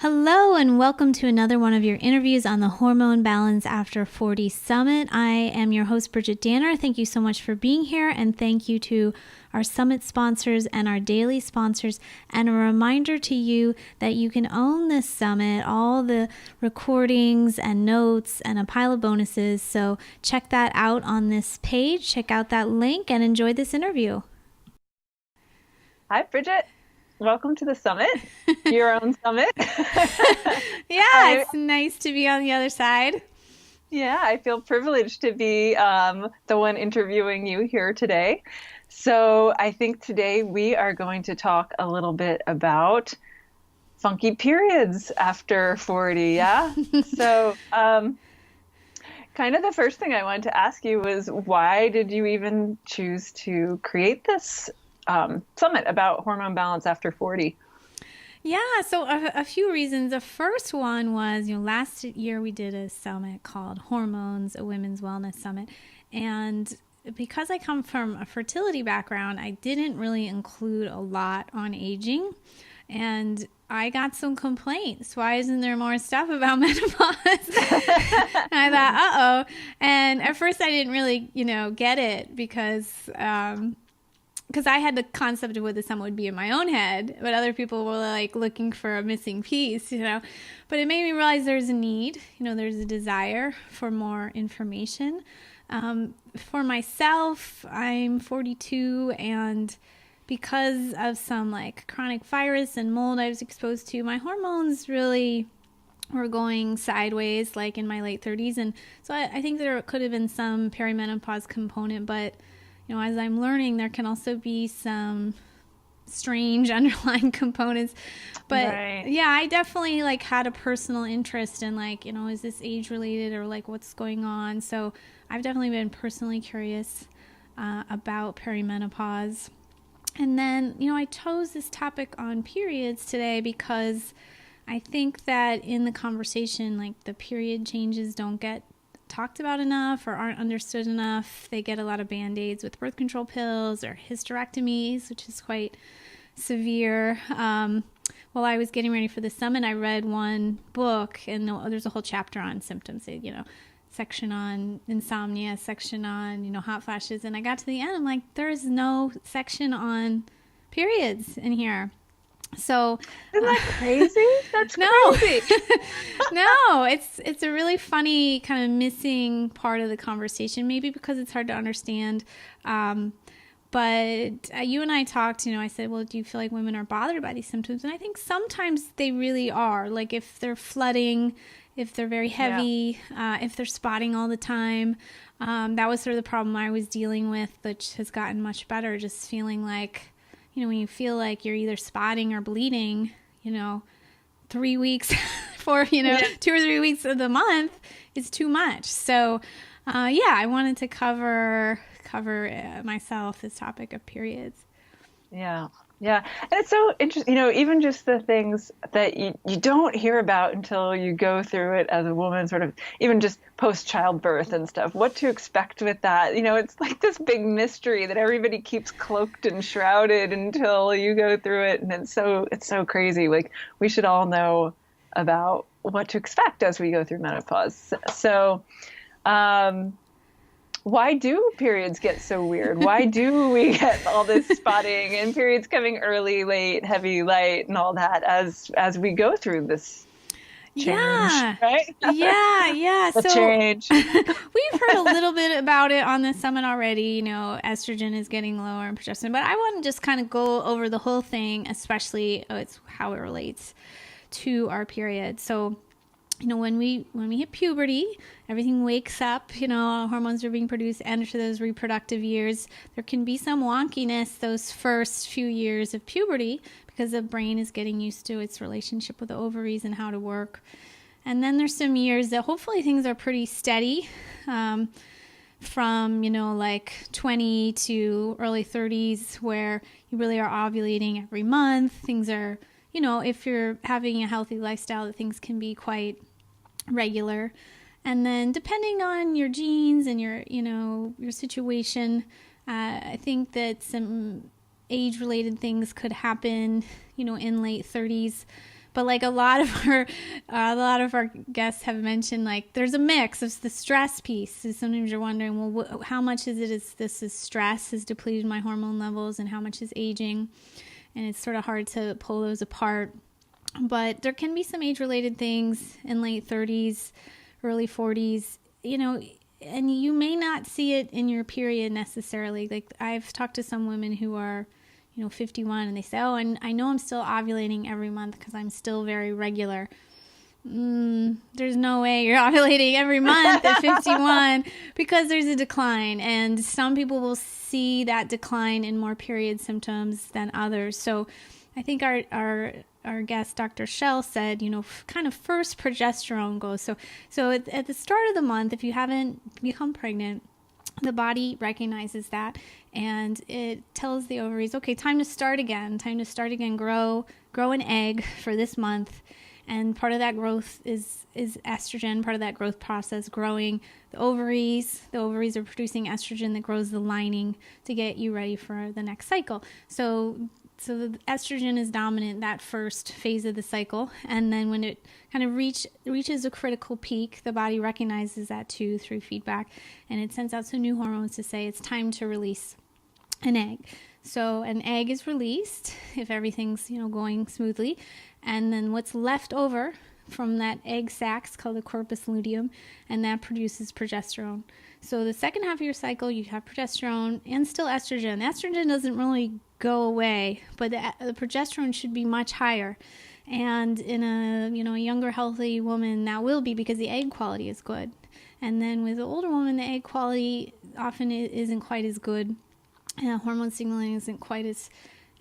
Hello and welcome to another one of your interviews on the Hormone Balance After 40 Summit. I am your host, Bridget Danner. Thank you so much for being here, and thank you to our summit sponsors and our daily sponsors. And a reminder to you that you can own this summit, all the recordings and notes and a pile of bonuses. So check that out on this page. Check out that link and enjoy this interview. Hi, Bridget. Welcome to the summit, your own summit. Yeah, it's nice to be on the other side. Yeah, I feel privileged to be the one interviewing you here today. So I think today we are going to talk a little bit about funky periods after 40. Yeah. So kind of the first thing I wanted to ask you was why did you even choose to create this summit about hormone balance after 40? Yeah, so a few reasons. The first one was, last year we did a summit called Hormones, a Women's Wellness Summit. And because I come from a fertility background, I didn't really include a lot on aging. And I got some complaints. Why isn't there more stuff about menopause? And I thought, uh-oh. And at first I didn't really, get it because I had the concept of what the summit would be in my own head, but other people were like looking for a missing piece, But it made me realize there's a need, there's a desire for more information. For myself, I'm 42, and because of some chronic virus and mold I was exposed to, my hormones really were going sideways in my late 30s. And so I think there could have been some perimenopause component, but as I'm learning, there can also be some strange underlying components. But Right. yeah, I definitely had a personal interest in is this age related or what's going on? So I've definitely been personally curious about perimenopause. And then, I chose this topic on periods today because I think that in the conversation, the period changes don't get talked about enough or aren't understood enough. They get a lot of band-aids with birth control pills or hysterectomies, which is quite severe. While I was getting ready for the summit, I read one book, and there's a whole chapter on symptoms, section on insomnia, section on, hot flashes. And I got to the end, I'm like, there is no section on periods in here. So Isn't that crazy? That's no, crazy. no, it's a really funny kind of missing part of the conversation, maybe because it's hard to understand. But you and I talked, I said, well, do you feel like women are bothered by these symptoms? And I think sometimes they really are. If they're flooding, if they're very heavy, if they're spotting all the time. That was sort of the problem I was dealing with, which has gotten much better, just feeling like, when you feel like you're either spotting or bleeding, 3 weeks for, 2 or 3 weeks of the month is too much. So, I wanted to cover myself this topic of periods. Yeah. Yeah. And it's so interesting, even just the things that you don't hear about until you go through it as a woman, sort of even just post childbirth and stuff, what to expect with that. It's like this big mystery that everybody keeps cloaked and shrouded until you go through it. And it's so crazy. We should all know about what to expect as we go through menopause. So, why do periods get so weird? Why do we get all this spotting and periods coming early, late, heavy, light, and all that as we go through this change, right? Yeah. The change. We've heard a little bit about it on the summit already. Estrogen is getting lower and progesterone, but I want to just kind of go over the whole thing, especially it's how it relates to our period. So, when we hit puberty, everything wakes up, hormones are being produced, enter those reproductive years. There can be some wonkiness those first few years of puberty because the brain is getting used to its relationship with the ovaries and how to work. And then there's some years that hopefully things are pretty steady, from, 20 to early 30s, where you really are ovulating every month. Things are, if you're having a healthy lifestyle, that things can be quite regular. And then depending on your genes and your situation, I think that some age-related things could happen, in late 30s. But like a lot of our guests have mentioned, like there's a mix of the stress piece. So sometimes you're wondering, well, how much is stress has depleted my hormone levels, and how much is aging, and it's sort of hard to pull those apart. But there can be some age-related things in late 30s, early 40s, and you may not see it in your period necessarily. Like I've talked to some women who are 51, and they say, oh, and I know I'm still ovulating every month because I'm still very regular. There's no way you're ovulating every month at 51 because there's a decline, and some people will see that decline in more period symptoms than others. So I think our guest, Dr. Shell, said, kind of first progesterone goes. So at the start of the month, if you haven't become pregnant, the body recognizes that, and it tells the ovaries, okay, time to start again, grow an egg for this month. And part of that growth is estrogen, part of that growth process, growing the ovaries. The ovaries are producing estrogen that grows the lining to get you ready for the next cycle. So the estrogen is dominant that first phase of the cycle, and then when it kind of reaches a critical peak, the body recognizes that too through feedback, and it sends out some new hormones to say it's time to release an egg. So an egg is released if everything's going smoothly, and then what's left over from that egg sac is called the corpus luteum, and that produces progesterone. So the second half of your cycle, you have progesterone and still estrogen. Estrogen doesn't really go away, but the progesterone should be much higher. And in a younger, healthy woman, that will be because the egg quality is good. And then with the older woman, the egg quality often isn't quite as good. Hormone signaling isn't quite as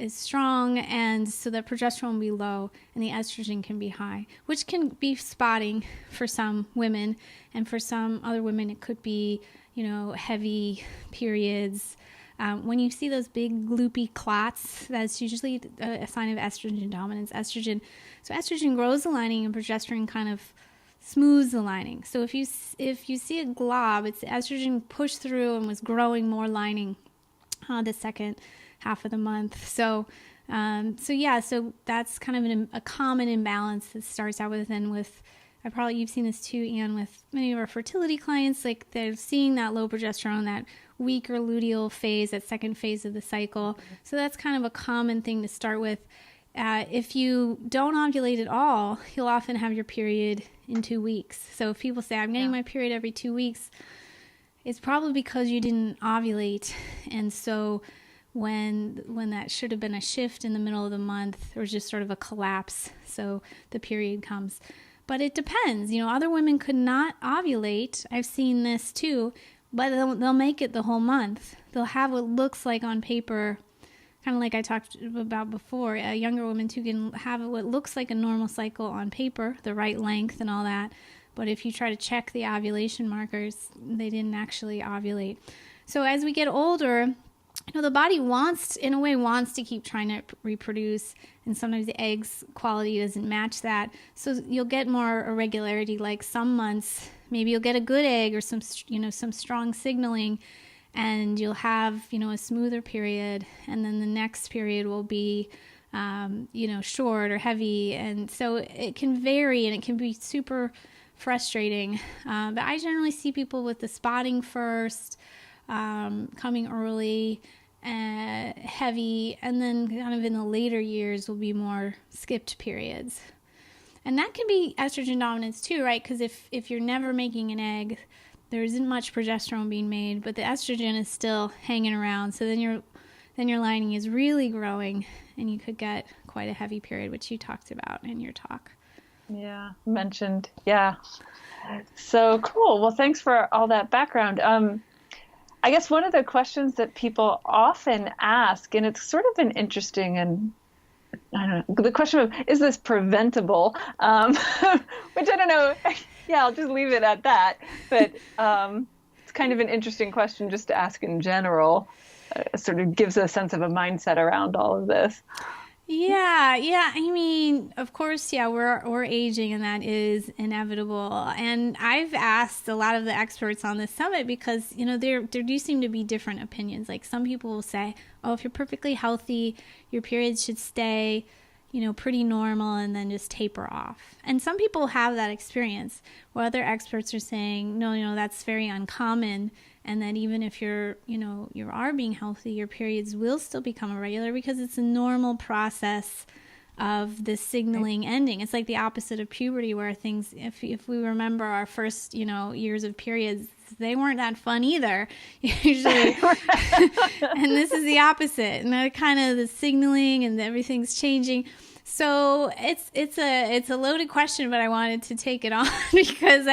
strong, and so the progesterone will be low and the estrogen can be high, which can be spotting for some women, and for some other women it could be heavy periods. When you see those big loopy clots, that's usually a sign of estrogen dominance. So estrogen grows the lining, and progesterone kind of smooths the lining. So if you see a glob, it's estrogen pushed through and was growing more lining the second half of the month. So that's kind of a common imbalance that starts out with, and you've seen this too, Anne, with many of our fertility clients, like they're seeing that low progesterone, that weaker luteal phase, that second phase of the cycle. So that's kind of a common thing to start with. If you don't ovulate at all, you'll often have your period in 2 weeks. So if people say, I'm getting my period every 2 weeks, it's probably because you didn't ovulate. And so when that should have been a shift in the middle of the month, there was just sort of a collapse. So the period comes. But it depends. Other women could not ovulate. I've seen this too, but they'll make it the whole month. They'll have what looks like on paper, kind of like I talked about before, a younger woman too can have what looks like a normal cycle on paper, the right length and all that. But if you try to check the ovulation markers, they didn't actually ovulate. So as we get older, the body wants to keep trying to reproduce, and sometimes the egg's quality doesn't match that. So you'll get more irregularity, like some months, maybe you'll get a good egg or some strong signaling, and you'll have, a smoother period, and then the next period will be, short or heavy. And so it can vary, and it can be super frustrating. But I generally see people with the spotting first, coming early, heavy, and then kind of in the later years will be more skipped periods. And that can be estrogen dominance too, right? Because if you're never making an egg, there isn't much progesterone being made, but the estrogen is still hanging around. So then your lining is really growing, and you could get quite a heavy period, which you talked about in your talk. Yeah, mentioned. Yeah. So cool. Well, thanks for all that background. I guess one of the questions that people often ask, and it's sort of an interesting and I don't know, the question of, is this preventable? Which I don't know. Yeah, I'll just leave it at that. But it's kind of an interesting question just to ask in general. Sort of gives a sense of a mindset around all of this. Yeah. I mean, of course, we're aging, and that is inevitable. And I've asked a lot of the experts on this summit because, there do seem to be different opinions. Like some people will say, oh, if you're perfectly healthy, your periods should stay, pretty normal and then just taper off. And some people have that experience where other experts are saying, no, that's very uncommon. And that even if you are being healthy, your periods will still become irregular because it's a normal process of the signaling ending. It's like the opposite of puberty, where things, if we remember our first, years of periods, they weren't that fun either, usually. And this is the opposite. And that kind of the signaling and everything's changing. So it's a loaded question, but I wanted to take it on because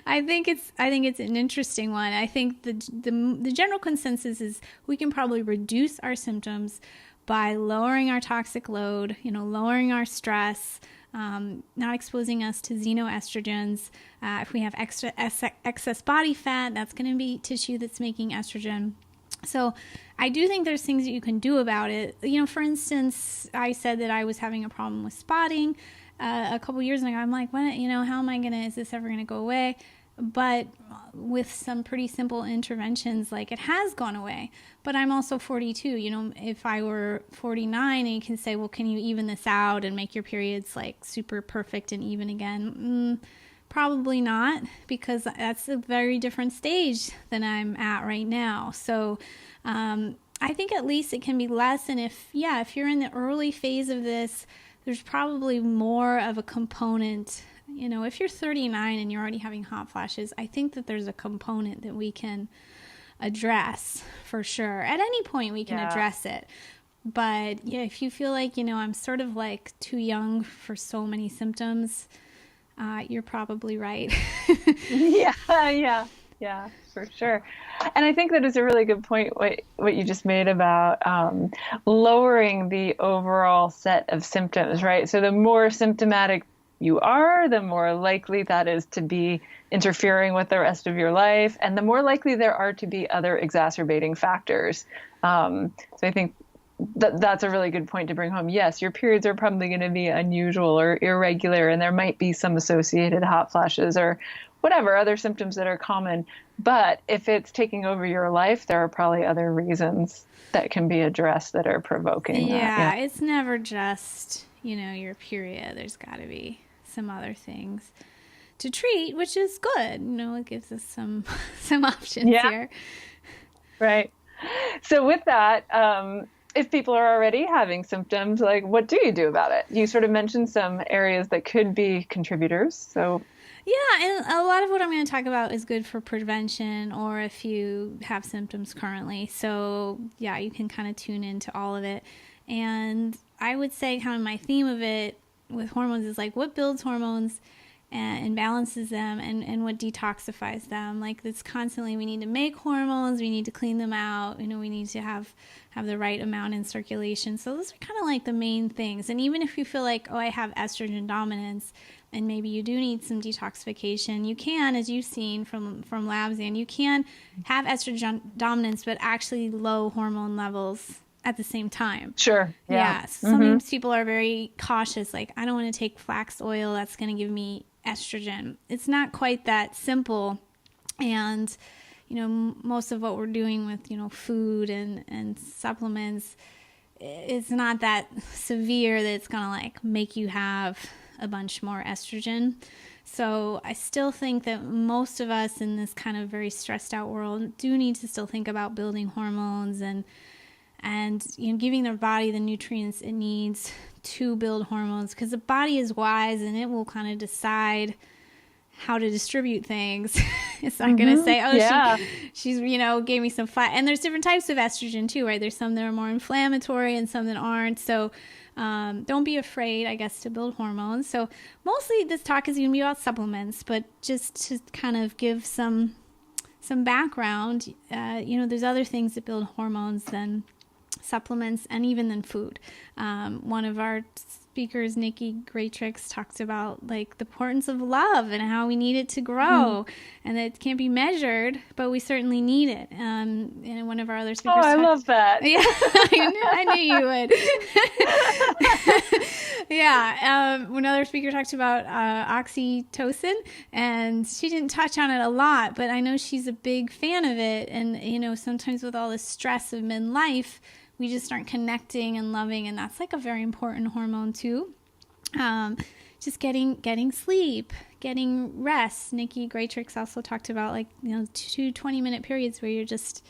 I think it's an interesting one. I think the general consensus is we can probably reduce our symptoms by lowering our toxic load, lowering our stress, not exposing us to xenoestrogens. If we have excess body fat, that's going to be tissue that's making estrogen. So I do think there's things that you can do about it. For instance, I said that I was having a problem with spotting a couple years ago. I'm like, what? How am I is this ever going to go away? But with some pretty simple interventions, like, it has gone away. But I'm also 42. If I were 49 and you can say, well, can you even this out and make your periods like super perfect and even again? Probably not, because that's a very different stage than I'm at right now. So I think at least it can be less. And if you're in the early phase of this, there's probably more of a component. If you're 39 and you're already having hot flashes, I think that there's a component that we can address for sure. At any point we can address it. But if you feel like, I'm sort of like too young for so many symptoms, you're probably right. Yeah, for sure. And I think that is a really good point, what you just made about lowering the overall set of symptoms, right? So the more symptomatic you are, the more likely that is to be interfering with the rest of your life, and the more likely there are to be other exacerbating factors. So I think that's a really good point to bring home. Yes, your periods are probably going to be unusual or irregular, and there might be some associated hot flashes or whatever other symptoms that are common. But if it's taking over your life, there are probably other reasons that can be addressed that are provoking that. Yeah, it's never just, your period. There's got to be some other things to treat, which is good. It gives us some options here. Right. So with that, if people are already having symptoms, like, what do you do about it? You sort of mentioned some areas that could be contributors. So and a lot of what I'm going to talk about is good for prevention or if you have symptoms currently. So you can kind of tune into all of it. And I would say kind of my theme of it with hormones is like what builds hormones and balances them and what detoxifies them. Like, it's constantly, we need to make hormones, we need to clean them out, we need to have the right amount in circulation. So those are kind of like the main things. And even if you feel like, I have estrogen dominance and maybe you do need some detoxification, you can, as you've seen from labs, and you can have estrogen dominance but actually low hormone levels at the same time. Sure. Yeah. Sometimes people are very cautious, like, I don't want to take flax oil, that's going to give me estrogen. It's not quite that simple. And most of what we're doing with food and supplements, it's not that severe that it's gonna like make you have a bunch more estrogen. So I still think that most of us in this kind of very stressed out world do need to still think about building hormones and giving their body the nutrients it needs to build hormones, because the body is wise and it will kind of decide how to distribute things. It's not going to say, she's gave me some fat. And there's different types of estrogen too, right? There's some that are more inflammatory and some that aren't. So don't be afraid, I guess, to build hormones. So mostly this talk is going to be about supplements, but just to kind of give some background, there's other things that build hormones than supplements and even than food. One of our speakers, Nikki Greatrix, talks about like the importance of love and how we need it to grow, and that it can't be measured, but we certainly need it. And one of our other speakers, I love that. Yeah, I knew you would. Another speaker talked about oxytocin, and she didn't touch on it a lot, but I know she's a big fan of it. And sometimes with all the stress of midlife, we just aren't connecting and loving. And that's like a very important hormone too. Just getting sleep, getting rest. Nikki Graytrix also talked about, like, 2 20-minute periods where you're just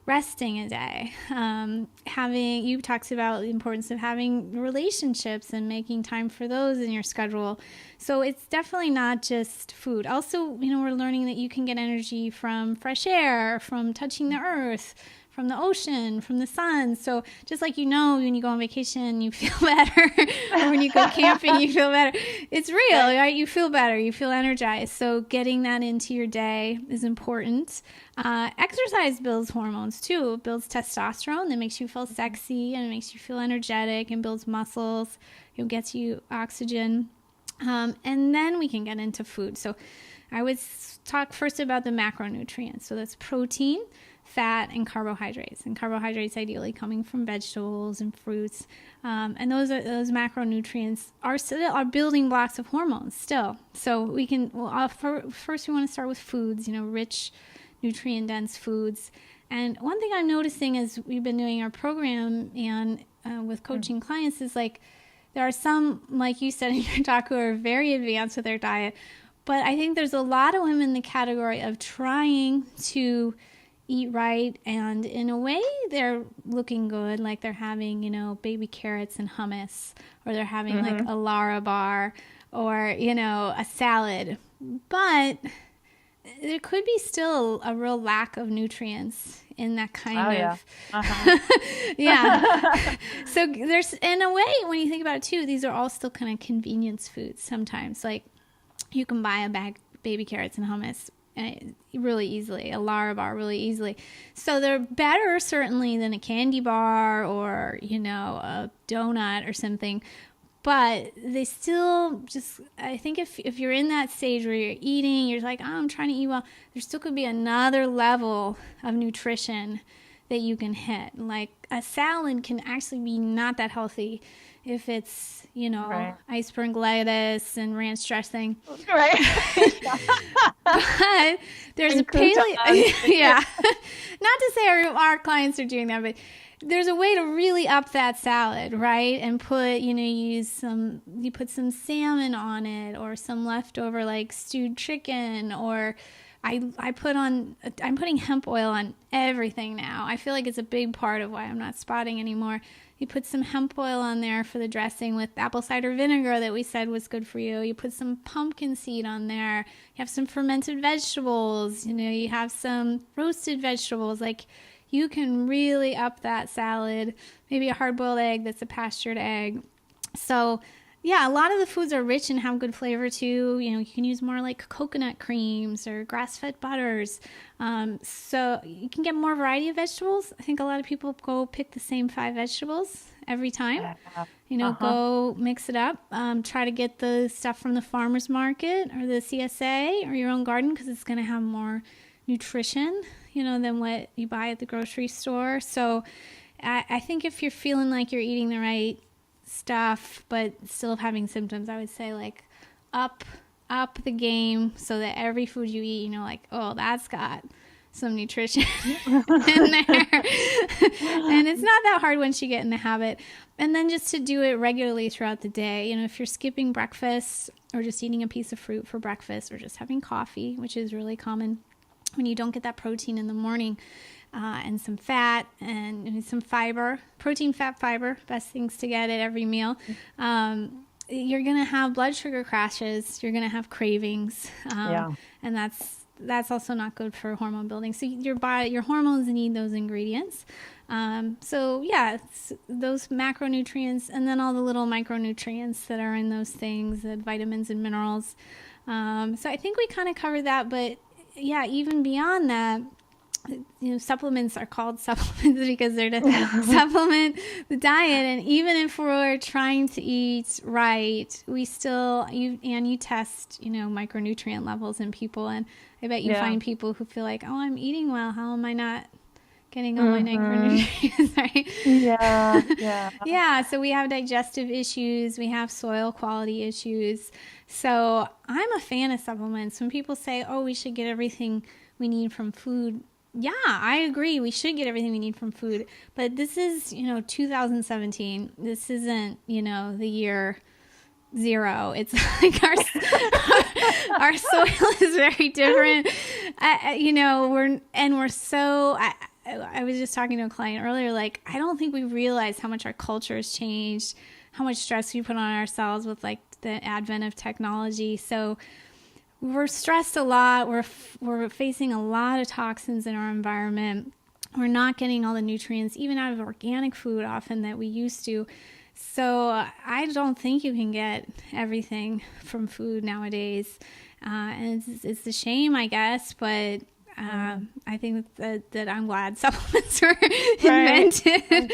resting a day. You talked about the importance of having relationships and making time for those in your schedule. So it's definitely not just food. Also, we're learning that you can get energy from fresh air, from touching the earth, from the ocean, from the sun. So just like, when you go on vacation, you feel better, or when you go camping, you feel better. It's real, right? You feel better. You feel energized. So getting that into your day is important. Exercise builds hormones too. It builds testosterone that makes you feel sexy and it makes you feel energetic, and builds muscles. It gets you oxygen. And then we can get into food. So I would talk first about the macronutrients. So that's protein, fat, and carbohydrates. And carbohydrates ideally coming from vegetables and fruits. And those macronutrients are building blocks of hormones still. So we can, first we want to start with foods, rich, nutrient-dense foods. And one thing I'm noticing as we've been doing our program and with coaching clients is, like, there are some, like you said in your talk, who are very advanced with their diet. But I think there's a lot of women in the category of trying to eat right, and in a way they're looking good, like they're having, baby carrots and hummus, or they're having like a Lara bar, or, a salad. But there could be still a real lack of nutrients in that kind of. Yeah. So there's, in a way, when you think about it too, these are all still kind of convenience foods sometimes. Like, you can buy a bag of baby carrots and hummus really easily, a Lara bar really easily. So they're better certainly than a candy bar or, a donut or something. But they still just, I think if you're in that stage where you're eating, you're like, I'm trying to eat well, there still could be another level of nutrition that you can hit. Like, a salad can actually be not that healthy if it's, iceberg lettuce and ranch dressing. Right. But there's a paleo. Yeah. Not to say our clients are doing that, but there's a way to really up that salad, right? And put, you put some salmon on it, or some leftover like stewed chicken, or I'm putting hemp oil on everything now. I feel like it's a big part of why I'm not spotting anymore. You put some hemp oil on there for the dressing with apple cider vinegar that we said was good for you. You put some pumpkin seed on there. You have some fermented vegetables. You have some roasted vegetables. Like, you can really up that salad. Maybe a hard-boiled egg that's a pastured egg. So, yeah, a lot of the foods are rich and have good flavor too. You can use more like coconut creams or grass-fed butters. So you can get more variety of vegetables. I think a lot of people go pick the same 5 vegetables every time. Go mix it up. Try to get the stuff from the farmer's market or the CSA or your own garden, because it's going to have more nutrition, than what you buy at the grocery store. So I think if you're feeling like you're eating the right stuff but still having symptoms, I would say, like, up the game, so that every food you eat, like, oh, that's got some nutrition in there. And it's not that hard once you get in the habit. And then just to do it regularly throughout the day. If you're skipping breakfast, or just eating a piece of fruit for breakfast, or just having coffee, which is really common when you don't get that protein in the morning, and some fat and some fiber, protein, fat, fiber, best things to get at every meal. You're going to have blood sugar crashes. You're going to have cravings. And that's also not good for hormone building. So your hormones need those ingredients. So yeah, those macronutrients, and then all the little micronutrients that are in those things, the vitamins and minerals. So I think we kind of covered that, but yeah, even beyond that, supplements are called supplements because they're to supplement the diet. And even if we're trying to eat right, we still, you test, micronutrient levels in people. And I bet you find people who feel like, oh, I'm eating well. How am I not getting all my micronutrients, right? Yeah. So we have digestive issues. We have soil quality issues. So I'm a fan of supplements. When people say, oh, we should get everything we need from food, Yeah, I agree. We should get everything we need from food. But this is, 2017. This isn't, the year zero. It's like our soil is very different. We're so. I was just talking to a client earlier. Like, I don't think we realize how much our culture has changed, how much stress we put on ourselves with like the advent of technology. So we're stressed a lot. We're facing a lot of toxins in our environment. We're not getting all the nutrients, even out of organic food, often that we used to. So I don't think you can get everything from food nowadays, and it's a shame, I guess. But I think that I'm glad supplements were invented.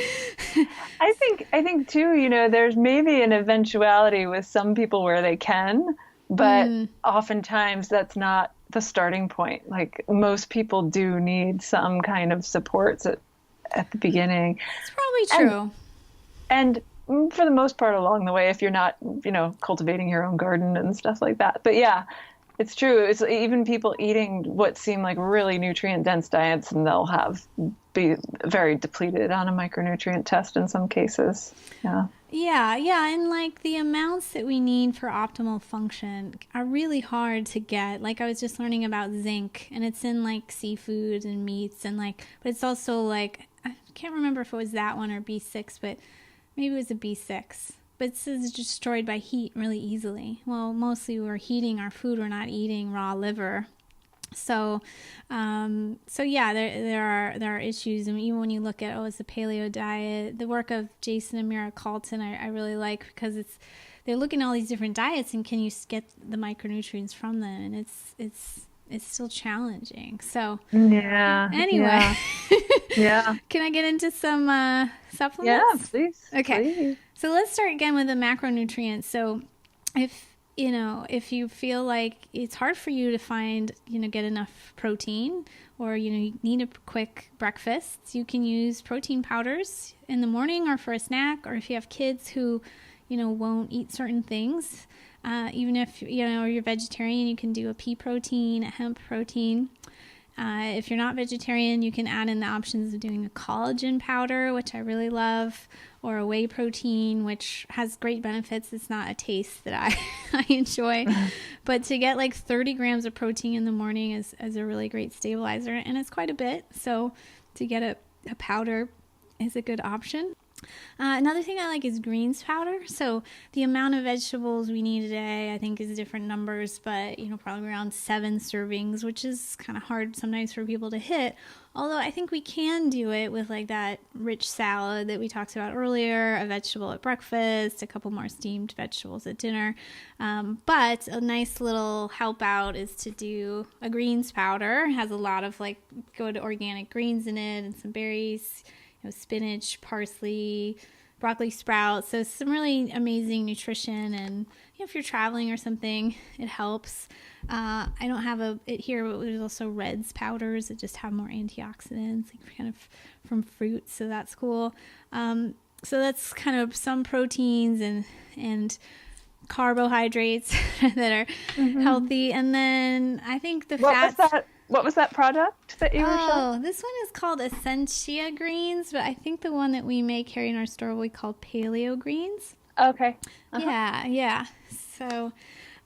I think too. There's maybe an eventuality with some people where they can. But oftentimes that's not the starting point. Like most people do need some kind of supports at the beginning. It's probably true. And for the most part along the way, if you're not, cultivating your own garden and stuff like that. But yeah, it's true. It's even people eating what seem like really nutrient dense diets, and they'll be very depleted on a micronutrient test in some cases. Yeah. Yeah, and like the amounts that we need for optimal function are really hard to get. Like I was just learning about zinc, and it's in like seafood and meats, and but it's also like, I can't remember if it was that one or B6, but maybe it was a B6. But it's destroyed by heat really easily. Well, mostly we're heating our food. We're not eating raw liver. So yeah, there are issues. I mean, even when you look at, it's the paleo diet, the work of Jason and Mira Calton, I really like, because they're looking at all these different diets and can you get the micronutrients from them? And it's still challenging. So yeah. Anyway, yeah. Can I get into some supplements? Yeah, please. Okay. Please. So let's start again with the macronutrients. So if you feel like it's hard for you to find, get enough protein, or, you need a quick breakfast, you can use protein powders in the morning or for a snack, or if you have kids who, won't eat certain things, even if, you're vegetarian, you can do a pea protein, a hemp protein. If you're not vegetarian, you can add in the options of doing a collagen powder, which I really love, or a whey protein, which has great benefits. It's not a taste that I enjoy. But to get like 30 grams of protein in the morning is a really great stabilizer, and it's quite a bit. So to get a powder is a good option. Another thing I like is greens powder. So the amount of vegetables we need a day, I think, is different numbers, but probably around 7 servings, which is kind of hard sometimes for people to hit. Although I think we can do it with like that rich salad that we talked about earlier, a vegetable at breakfast, a couple more steamed vegetables at dinner. But a nice little help out is to do a greens powder. It has a lot of like good organic greens in it and some berries, spinach, parsley, broccoli sprouts. So some really amazing nutrition. And if you're traveling or something, it helps. I don't have it here, but there's also Reds powders that just have more antioxidants, like kind of from fruits. So that's cool. So that's kind of some proteins and carbohydrates that are healthy. And then I think the fats. What was that product that you were showing? Oh, this one is called Essentia Greens, but I think the one that we may carry in our store we call Paleo Greens. Okay. Yeah. So,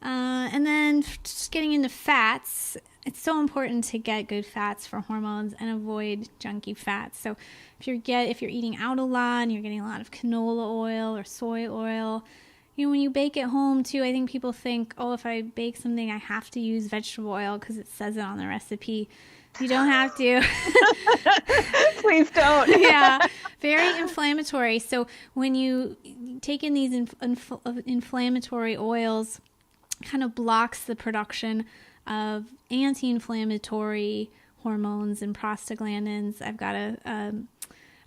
and then just getting into fats, it's so important to get good fats for hormones and avoid junky fats. So if you're eating out a lot and you're getting a lot of canola oil or soy oil, when you bake at home too, I think people think, if I bake something, I have to use vegetable oil because it says it on the recipe. You don't have to. Please don't. Yeah, very inflammatory. So when you take in these inflammatory oils, kind of blocks the production of anti-inflammatory hormones and prostaglandins. I've got a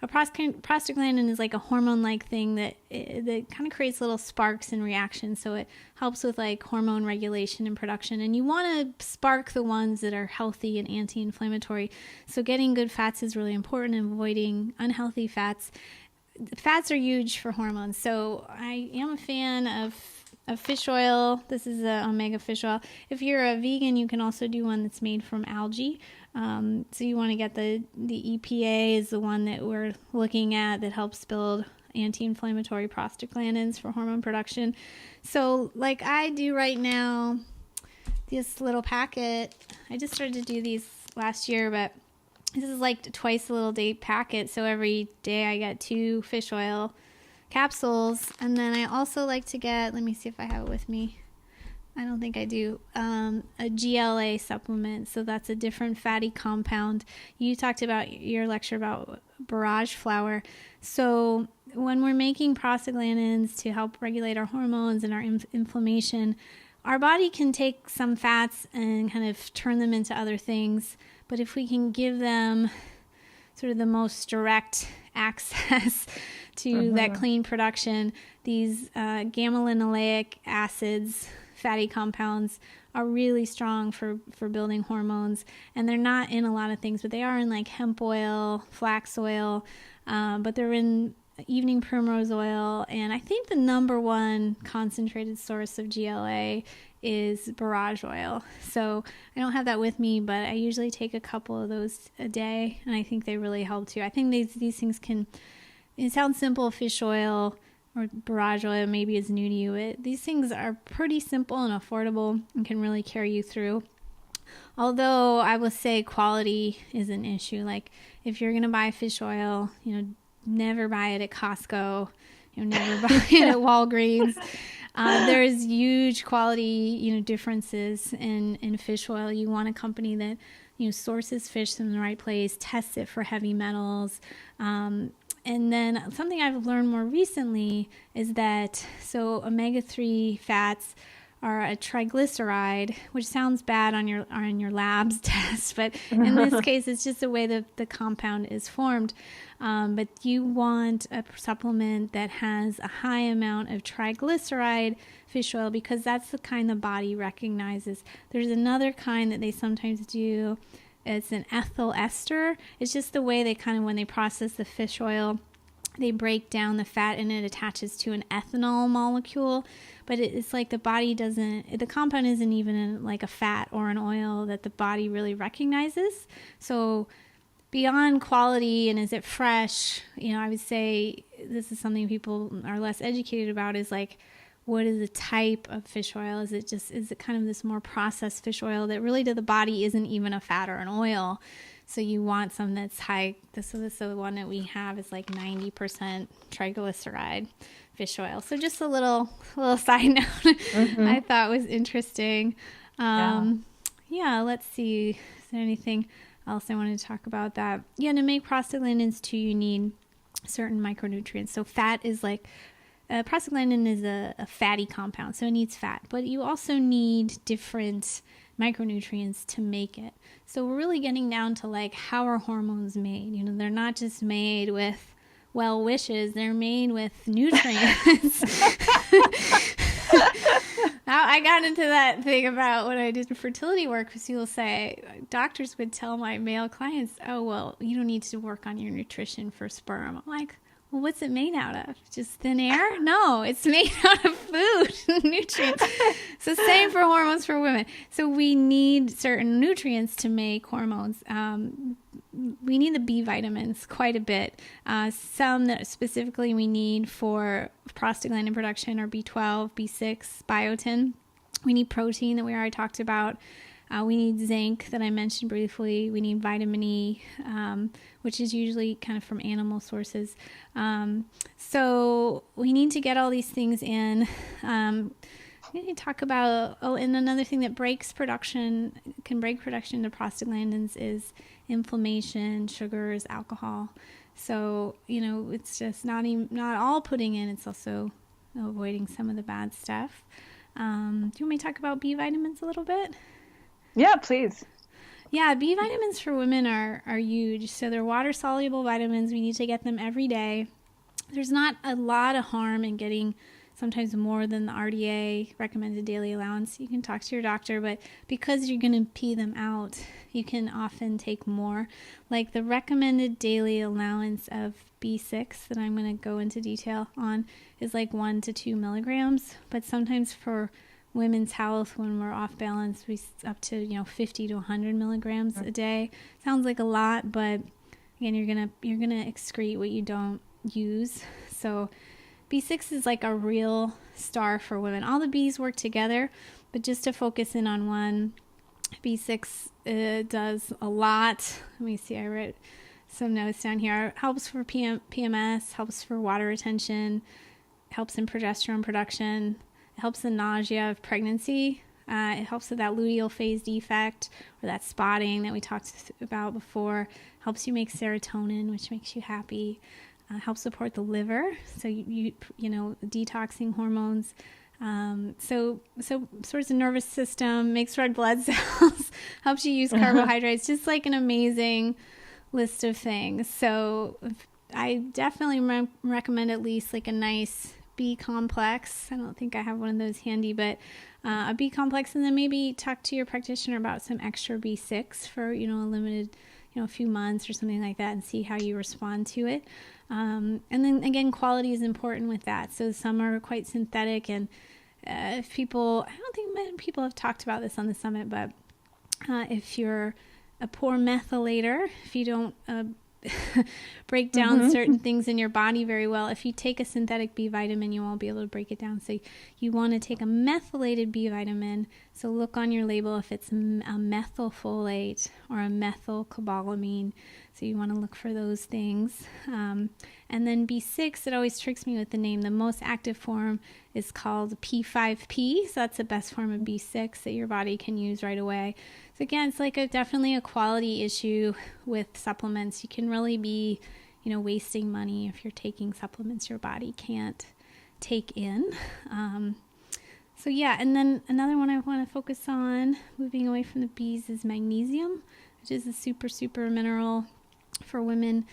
prostaglandin is like a hormone-like thing that kind of creates little sparks and reactions. So it helps with like hormone regulation and production. And you want to spark the ones that are healthy and anti-inflammatory. So getting good fats is really important, and avoiding unhealthy fats. Fats are huge for hormones. So I am a fan of a fish oil. This is a omega fish oil. If you're a vegan, you can also do one that's made from algae. So you want to get the EPA is the one that we're looking at that helps build anti-inflammatory prostaglandins for hormone production. So like I do right now, this little packet, I just started to do these last year, but this is like twice a little day packet. So every day I get 2 fish oil capsules. And then I also like to get, let me see if I have it with me. I don't think I do, a GLA supplement. So that's a different fatty compound. You talked about your lecture about borage flower. So when we're making prostaglandins to help regulate our hormones and our inflammation, our body can take some fats and kind of turn them into other things. But if we can give them sort of the most direct access to that clean production, these gamma-linoleic acids, fatty compounds, are really strong for building hormones. And they're not in a lot of things, but they are in like hemp oil, flax oil, but they're in evening primrose oil. And I think the number one concentrated source of GLA is borage oil. So I don't have that with me, but I usually take a couple of those a day, and I think they really help too. I think these things can, it sounds simple, fish oil or borage oil maybe is new to you. These things are pretty simple and affordable and can really carry you through. Although I will say quality is an issue. Like if you're going to buy fish oil, never buy it at Costco, never buy it at Walgreens. There's huge quality, differences in fish oil. You want a company that, sources fish from the right place, tests it for heavy metals. And then something I've learned more recently is that, so omega-3 fats are a triglyceride, which sounds bad on your lab's test, but in this case, it's just the way that the compound is formed. But you want a supplement that has a high amount of triglyceride fish oil because that's the kind the body recognizes. There's another kind that they sometimes do. It's an ethyl ester. It's just the way they kind of, when they process the fish oil, they break down the fat and it attaches to an ethanol molecule. But it's like the body doesn't, the compound isn't even like a fat or an oil that the body really recognizes. So beyond quality and is it fresh, I would say this is something people are less educated about, is like, what is the type of fish oil? Is it kind of this more processed fish oil that really to the body isn't even a fat or an oil? So you want some that's high. This is the one that we have is like 90% triglyceride fish oil. So just a little side note I thought was interesting. Let's see. Is there anything else I wanted to talk about that? Yeah, to make prostaglandins too, you need certain micronutrients. So fat is like, prostaglandin is a fatty compound, so it needs fat. But you also need different micronutrients to make it. So we're really getting down to like how are hormones made? They're not just made with well wishes, they're made with nutrients. I got into that thing about when I did fertility work, because people say, doctors would tell my male clients, oh, well, you don't need to work on your nutrition for sperm. I'm like, well, what's it made out of? Just thin air? No, it's made out of food, nutrients. So same for hormones for women. So we need certain nutrients to make hormones. We need the B vitamins quite a bit. Some that specifically we need for prostaglandin production are B12, B6, biotin. We need protein that we already talked about. We need zinc that I mentioned briefly. We need vitamin E, which is usually kind of from animal sources. So we need to get all these things in. We need to talk about, and another thing that can break production of prostaglandins is inflammation, sugars, alcohol. So, it's just not all putting in, it's also avoiding some of the bad stuff. Do you want me to talk about B vitamins a little bit? Yeah, please. Yeah, B vitamins for women are huge. So they're water-soluble vitamins. We need to get them every day. There's not a lot of harm in getting sometimes more than the RDA recommended daily allowance. You can talk to your doctor, but because you're going to pee them out, you can often take more. Like the recommended daily allowance of B6 that I'm going to go into detail on is like 1 to 2 milligrams, but sometimes for women's health, when we're off balance, we up to 50 to 100 milligrams a day. Sounds like a lot, but again, you're gonna excrete what you don't use. So B6 is like a real star for women. All the B's work together, but just to focus in on one, B6 does a lot. Let me see, I wrote some notes down here. It helps for PMS, helps for water retention, helps in progesterone production, it helps the nausea of pregnancy. It helps with that luteal phase defect or that spotting that we talked about before. Helps you make serotonin, which makes you happy. Helps support the liver, so you detoxing hormones. So supports the nervous system, makes red blood cells, helps you use carbohydrates. Just like an amazing list of things. So I definitely recommend at least like a nice B complex. I don't think I have one of those handy, but a B complex, and then maybe talk to your practitioner about some extra B6 for a limited a few months or something like that, and see how you respond to it. And then again, quality is important with that. So some are quite synthetic, and I don't think many people have talked about this on the summit, but if you're a poor methylator, if you don't break down certain things in your body very well, if you take a synthetic B vitamin, you won't be able to break it down. So you want to take a methylated B vitamin. So look on your label if it's a methylfolate or a methylcobalamin. So you want to look for those things. And then B6, it always tricks me with the name. The most active form is called P5P. So that's the best form of B6 that your body can use right away. So again, it's like definitely a quality issue with supplements. You can really be, wasting money if you're taking supplements your body can't take in. So yeah, and then another one I want to focus on, moving away from the B's, is magnesium, which is a super, super mineral for women.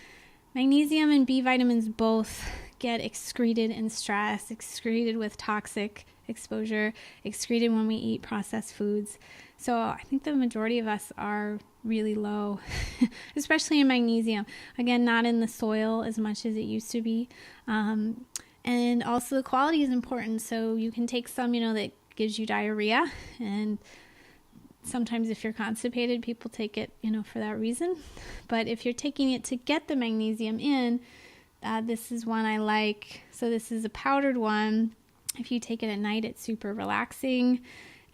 Magnesium and B vitamins both get excreted in stress, excreted with toxic exposure, excreted when we eat processed foods. So I think the majority of us are really low, especially in magnesium. Again, not in the soil as much as it used to be. And also the quality is important. So you can take some, that gives you diarrhea. And sometimes if you're constipated, people take it, for that reason. But if you're taking it to get the magnesium in, this is one I like. So this is a powdered one. If you take it at night, it's super relaxing.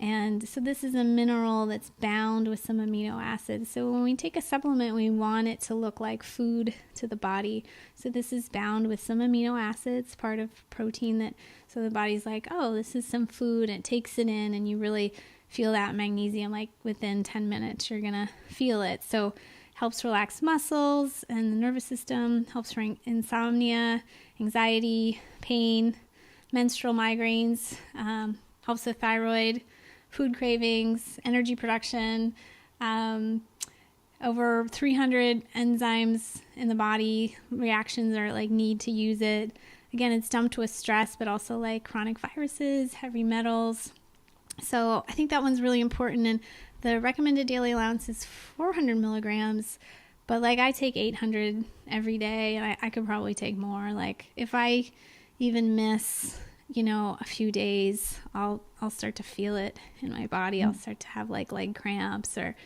And so this is a mineral that's bound with some amino acids. So when we take a supplement, we want it to look like food to the body. So this is bound with some amino acids, part of protein, so the body's like, oh, this is some food, and it takes it in, and you really feel that magnesium, like within 10 minutes, you're going to feel it. So helps relax muscles and the nervous system, helps for insomnia, anxiety, pain, menstrual migraines, helps with thyroid, food cravings, energy production, over 300 enzymes in the body, reactions are like need to use it. Again, it's dumped with stress, but also like chronic viruses, heavy metals. So I think that one's really important. And the recommended daily allowance is 400 milligrams, but like I take 800 every day, and I could probably take more. Like if I even miss a few days, I'll start to feel it in my body. I'll start to have like leg cramps, or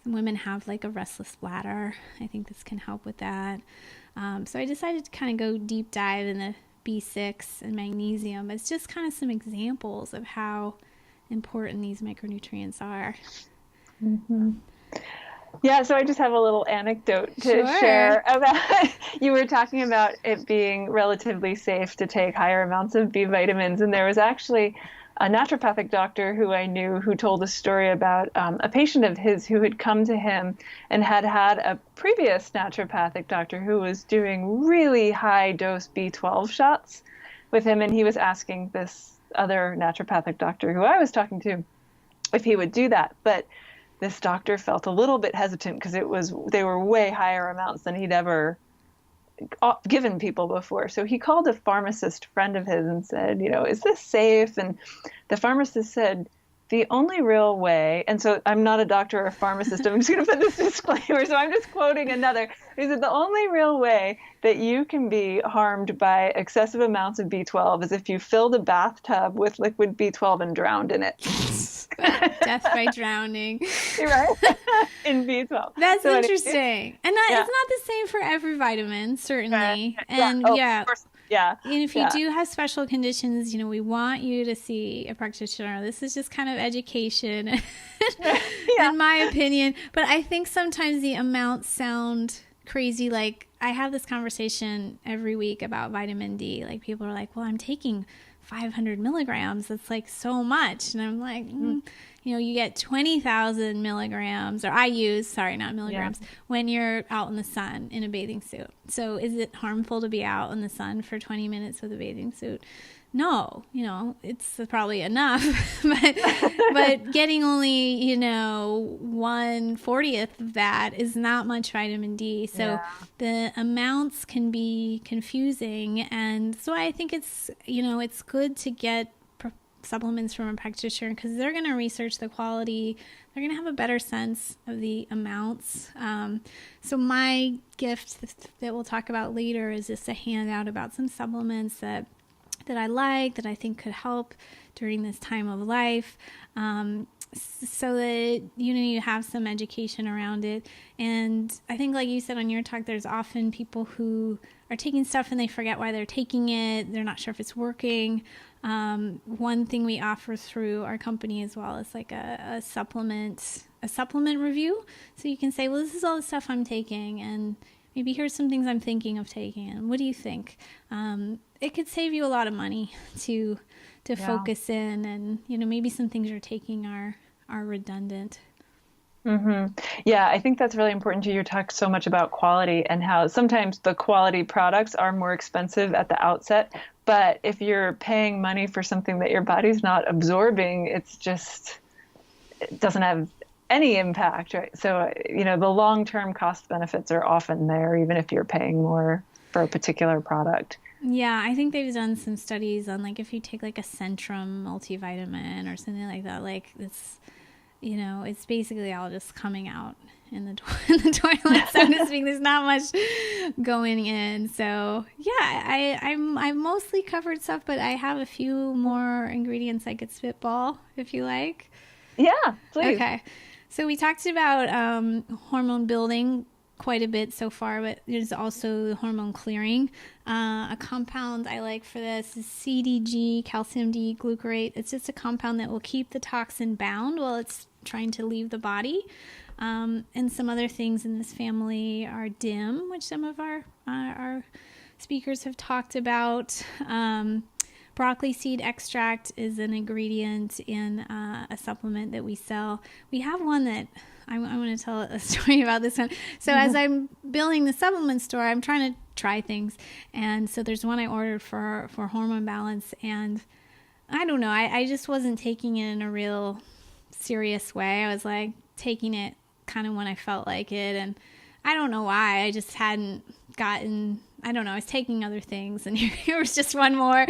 some women have like a restless bladder. I think this can help with that. So I decided to kind of go deep dive in the B6 and magnesium. It's just kind of some examples of how important these micronutrients are. Yeah, so I just have a little anecdote to share about, you were talking about it being relatively safe to take higher amounts of B vitamins, and there was actually a naturopathic doctor who I knew who told a story about a patient of his who had come to him and had a previous naturopathic doctor who was doing really high dose B12 shots with him, and he was asking this other naturopathic doctor who I was talking to if he would do that. But this doctor felt a little bit hesitant because they were way higher amounts than he'd ever given people before. So he called a pharmacist friend of his and said, is this safe? And the pharmacist said, the only real way, and so I'm not a doctor or a pharmacist, I'm just going to put this disclaimer, so I'm just quoting another. He said, the only real way that you can be harmed by excessive amounts of B12 is if you filled a bathtub with liquid B12 and drowned in it. Death by drowning. You're right. In B12. That's so interesting. Anyway, and it's not the same for every vitamin, certainly. And of course. Yeah. And if you do have special conditions, we want you to see a practitioner. This is just kind of education, in my opinion. But I think sometimes the amounts sound crazy. Like, I have this conversation every week about vitamin D. Like, people are like, well, I'm taking 500 milligrams. That's like so much. And I'm like, you get 20,000 milligrams, or I use, sorry, not milligrams, when you're out in the sun in a bathing suit. So is it harmful to be out in the sun for 20 minutes with a bathing suit? No, it's probably enough, but getting only, 1/40 of that is not much vitamin D. So the amounts can be confusing. And so I think it's, it's good to get supplements from a practitioner, because they're going to research the quality. They're going to have a better sense of the amounts. So my gift that we'll talk about later is just a handout about some supplements that I like, that I think could help during this time of life, so that you have some education around it. And I think, like you said on your talk, there's often people who are taking stuff and they forget why they're taking it. They're not sure if it's working. One thing we offer through our company as well is like a supplement review. So you can say, well, this is all the stuff I'm taking, and maybe here's some things I'm thinking of taking, and what do you think? It could save you a lot of money to focus in, and maybe some things you're taking are redundant. Mm-hmm. Yeah, I think that's really important too. You talk so much about quality and how sometimes the quality products are more expensive at the outset, but if you're paying money for something that your body's not absorbing, it doesn't have any impact, right? So, the long-term cost benefits are often there, even if you're paying more for a particular product. Yeah, I think they've done some studies on, like, if you take like a Centrum multivitamin or something like that, like it's, it's basically all just coming out in the toilet, so to speak. There's not much going in. So yeah, I've mostly covered stuff, but I have a few more ingredients I could spitball if you like. Yeah, please. Okay. So we talked about hormone building quite a bit so far, but there's also hormone clearing. A compound I like for this is CDG, calcium D-glucarate. It's just a compound that will keep the toxin bound while it's trying to leave the body. And some other things in this family are DIM, which some of our speakers have talked about. Broccoli seed extract is an ingredient in a supplement that we sell. We have one that I want to tell a story about this one. So as I'm building the supplement store, I'm trying to try things. And so there's one I ordered for Hormone Balance. And I don't know, I just wasn't taking it in a real serious way. I was like taking it kind of when I felt like it. And I don't know why. I just hadn't gotten, I don't know, I was taking other things, and here was just one more.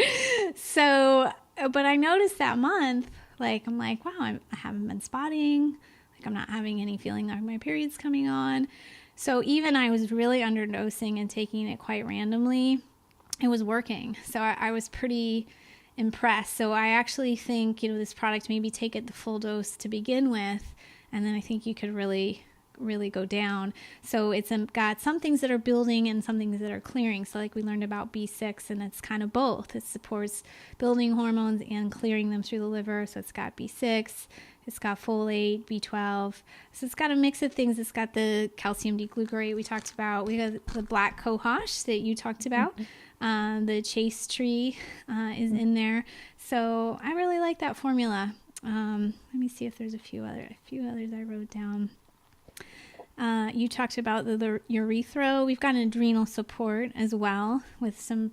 So, but I noticed that month, like, I'm like, wow, I haven't been spotting. Like, I'm not having any feeling like my period's coming on. So even I was really underdosing and taking it quite randomly, it was working. So I was pretty impressed. So I actually think, this product, maybe take it the full dose to begin with, and then I think you could really go down. So it's got some things that are building and some things that are clearing. So like we learned about B6, and it's kind of both. It supports building hormones and clearing them through the liver. So it's got B6, it's got folate, B12. So it's got a mix of things. It's got the calcium D-glucarate we talked about. We got the black cohosh that you talked about. The chase tree is in there. So I really like that formula. Let me see if there's a few others I wrote down. You talked about the urethra. We've got an adrenal support as well with some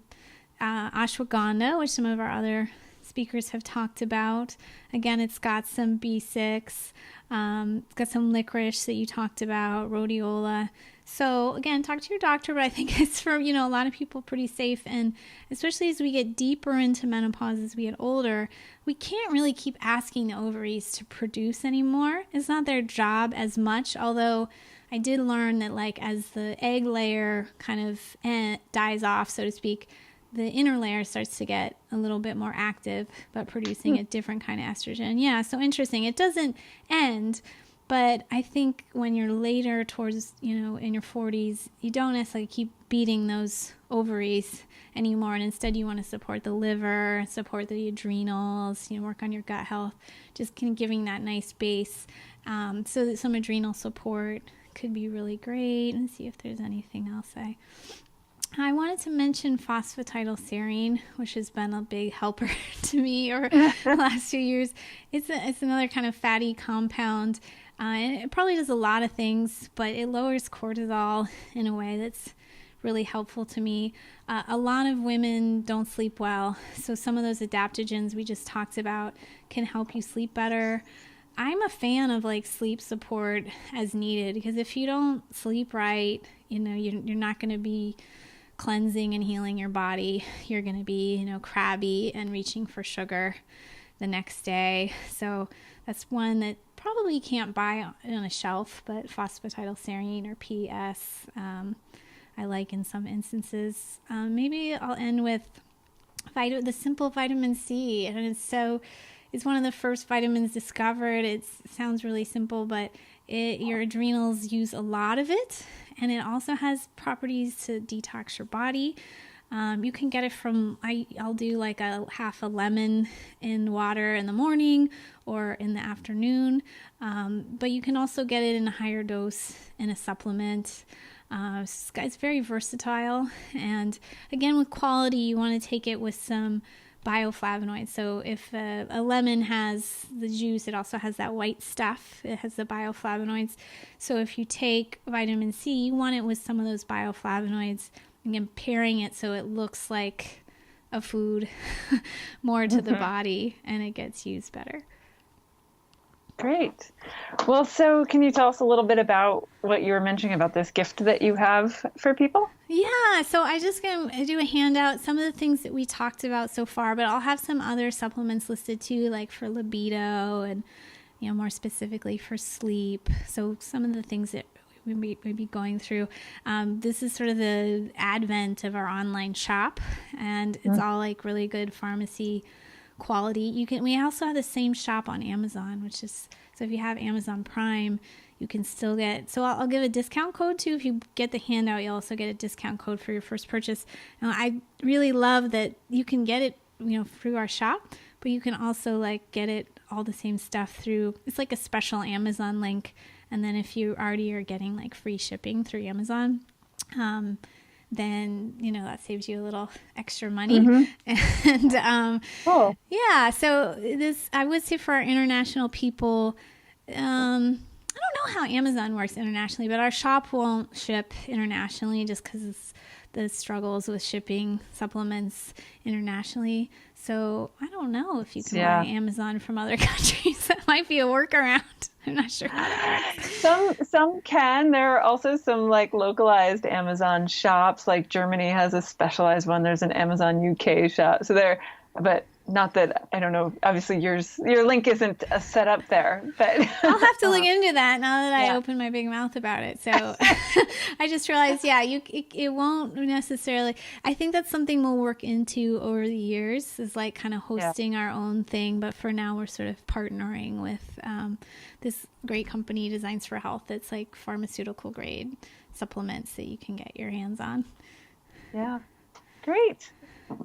ashwagandha, which some of our other speakers have talked about. Again, it's got some B6. It's got some licorice that you talked about, rhodiola. So again, talk to your doctor, but I think it's for, a lot of people pretty safe. And especially as we get deeper into menopause, as we get older, we can't really keep asking the ovaries to produce anymore. It's not their job as much, although I did learn that like as the egg layer kind of dies off, so to speak, the inner layer starts to get a little bit more active, but producing a different kind of estrogen. Yeah, so interesting. It doesn't end. But I think when you're later towards, in your 40s, you don't necessarily keep beating those ovaries anymore. And instead you want to support the liver, support the adrenals, work on your gut health, just kind of giving that nice base. So that some adrenal support could be really great. And see if there's anything else I wanted to mention phosphatidylserine, which has been a big helper to me over the last few years. It's another kind of fatty compound. And it probably does a lot of things, but it lowers cortisol in a way that's really helpful to me. A lot of women don't sleep well, so some of those adaptogens we just talked about can help you sleep better. I'm a fan of like sleep support as needed, because if you don't sleep right, you're not going to be cleansing and healing your body. You're going to be, crabby and reaching for sugar the next day. So that's one that probably you can't buy on a shelf, but phosphatidylserine or PS, I like in some instances. Maybe I'll end with the simple vitamin C. And it's one of the first vitamins discovered. It sounds really simple, but your adrenals use a lot of it. And it also has properties to detox your body. You can get it from, I'll do like a half a lemon in water in the morning or in the afternoon. But you can also get it in a higher dose in a supplement. It's very versatile. And again, with quality, you want to take it with some bioflavonoids. So if a lemon has the juice, it also has that white stuff. It has the bioflavonoids. So if you take vitamin C, you want it with some of those bioflavonoids. Again, pairing it so it looks like a food more to the body, and it gets used better. Great. Well, so can you tell us a little bit about what you were mentioning about this gift that you have for people? Yeah, so I just going to do a handout, some of the things that we talked about so far, but I'll have some other supplements listed too, like for libido and, more specifically for sleep. So some of the things that we be going through. This is sort of the advent of our online shop, and it's all like really good pharmacy quality. We also have the same shop on Amazon, which is, so if you have Amazon Prime, you can still get, so I'll give a discount code too. If you get the handout, you'll also get a discount code for your first purchase. Now, I really love that you can get it, through our shop, but you can also like get it all the same stuff through, it's like a special Amazon link. And then if you already are getting like free shipping through Amazon, then, that saves you a little extra money. And Cool. Yeah, so this, I would say for our international people, I don't know how Amazon works internationally, but our shop won't ship internationally just because it's the struggles with shipping supplements internationally. So I don't know if you can buy Amazon from other countries. That might be a workaround. I'm not sure how that works. Some can. There are also some like localized Amazon shops. Like Germany has a specialized one. There's an Amazon UK shop. So but not that, I don't know, obviously your link isn't set up there, but I'll have to look into that now that I opened my big mouth about it. So I just realized, it won't necessarily, I think that's something we'll work into over the years, is like kind of hosting our own thing. But for now, we're sort of partnering with this great company, Designs for Health, that's like pharmaceutical grade supplements that you can get your hands on. Yeah, great.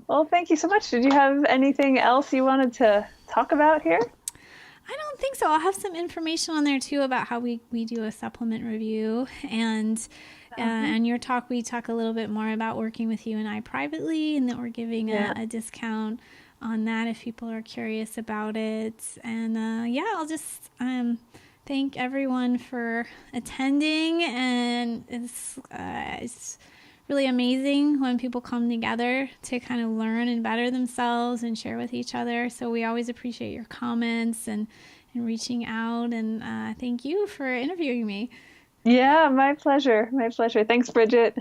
Well, thank you so much. Did you have anything else you wanted to talk about here? I don't think so. I'll have some information on there too about how we do a supplement review, and in your talk we talk a little bit more about working with you and I privately, and that we're giving a discount on that if people are curious about it. And I'll just thank everyone for attending, and it's really amazing when people come together to kind of learn and better themselves and share with each other. So we always appreciate your comments and reaching out. And thank you for interviewing me. Yeah, my pleasure. My pleasure. Thanks, Bridget.